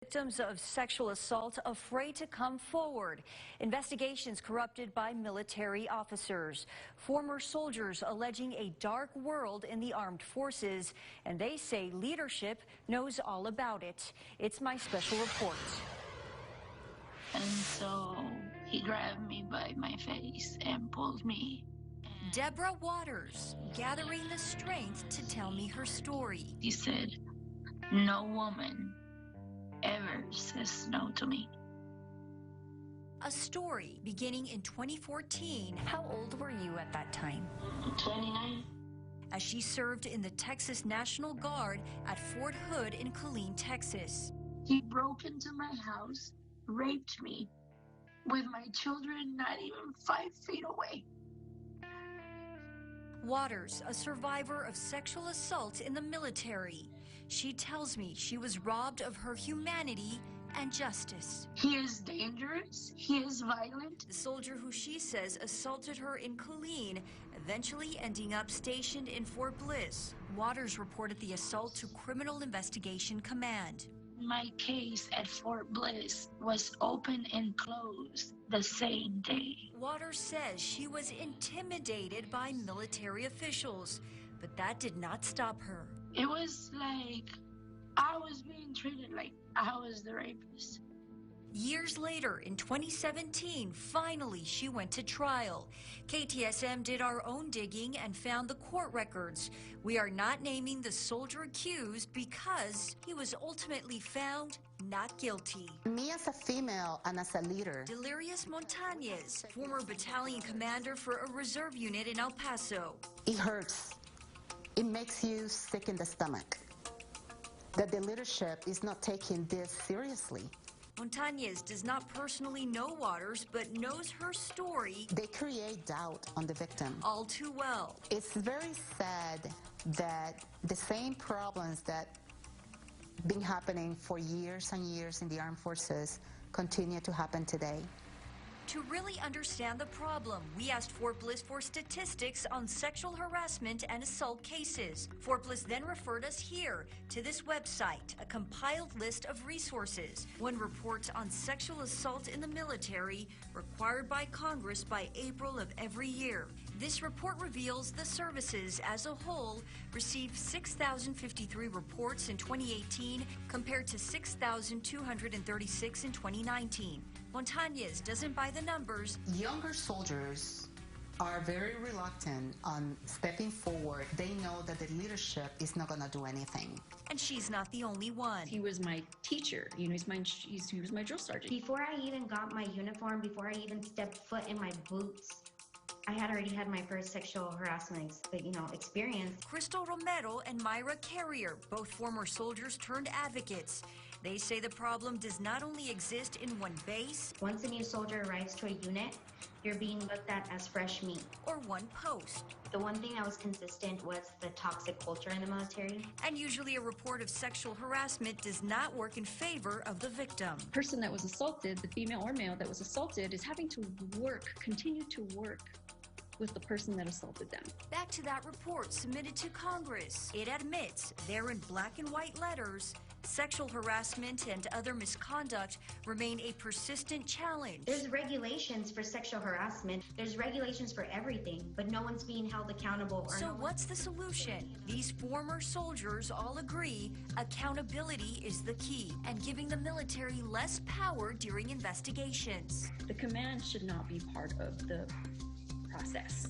Victims of sexual assault afraid to come forward. Investigations corrupted by military officers. Former soldiers alleging a dark world in the armed forces, and they say leadership knows all about it. It's my special report. And so he grabbed me by my face and pulled me. Deborah Waters, gathering the strength to tell me her story. He said, "No woman ever says no to me." A story beginning in 2014. How old were you at that time? 29. As she served in the Texas National Guard at Fort Hood in Killeen, Texas. He broke into my house, raped me, with my children not even 5 feet away. Waters, a survivor of sexual assault in the military. She tells me she was robbed of her humanity and justice. He is dangerous. He is violent. The soldier who she says assaulted her in Killeen, eventually ending up stationed in Fort Bliss. Waters reported the assault to Criminal Investigation Command. My case at Fort Bliss was open and closed the same day. Waters says she was intimidated by military officials, but that did not stop her. It was like I was being treated like I was the rapist. Years later, in 2017, finally she went to trial. KTSM did our own digging and found the court records. We are not naming the soldier accused because he was ultimately found not guilty. Me as a female and as a leader. Delirious Montañez, former battalion commander for a reserve unit in El Paso. It hurts. It makes you sick in the stomach that the leadership is not taking this seriously. Montañez does not personally know Waters, but knows her story. They create doubt on the victim. All too well. It's very sad that the same problems that been happening for years and years in the armed forces continue to happen today. To really understand the problem, we asked Fort Bliss for statistics on sexual harassment and assault cases. Fort Bliss then referred us here to this website, a compiled list of resources. One report on sexual assault in the military required by Congress by April of every year. This report reveals the services as a whole received 6,053 reports in 2018 compared to 6,236 in 2019. Montañez doesn't buy the numbers. Younger soldiers are very reluctant on stepping forward. They know that the leadership is not going to do anything. And she's not the only one. He was my teacher. You know, he was my drill sergeant. Before I even got my uniform, before I even stepped foot in my boots, I had already had my first sexual harassment, experience. Crystal Romero and Myra Carrier, both former soldiers turned advocates. They say the problem does not only exist in one base. Once a new soldier arrives to a unit, you're being looked at as fresh meat. Or one post. The one thing that was consistent was the toxic culture in the military. And usually a report of sexual harassment does not work in favor of the victim. The person that was assaulted, the female or male that was assaulted, is having to continue to work with the person that assaulted them. Back to that report submitted to Congress. It admits, there in black and white letters, sexual harassment and other misconduct remain a persistent challenge. There's regulations for sexual harassment. There's regulations for everything, but no one's being held accountable. So what's the solution? These former soldiers all agree accountability is the key and giving the military less power during investigations. The command should not be part of the process.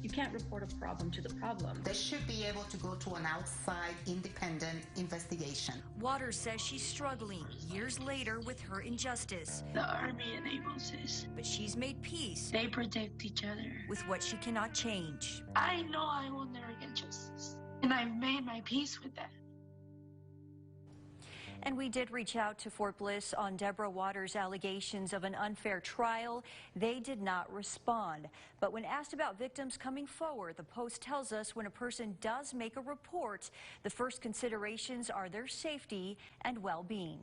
You can't report a problem to the problem. They should be able to go to an outside independent investigation. Waters says she's struggling years later with her injustice. The Army enables this. But she's made peace. They protect each other. With what she cannot change. I know I will never get justice. And I've made my peace with that. And we did reach out to Fort Bliss on Deborah Waters' allegations of an unfair trial. They did not respond. But when asked about victims coming forward, the Post tells us when a person does make a report, the first considerations are their safety and well-being.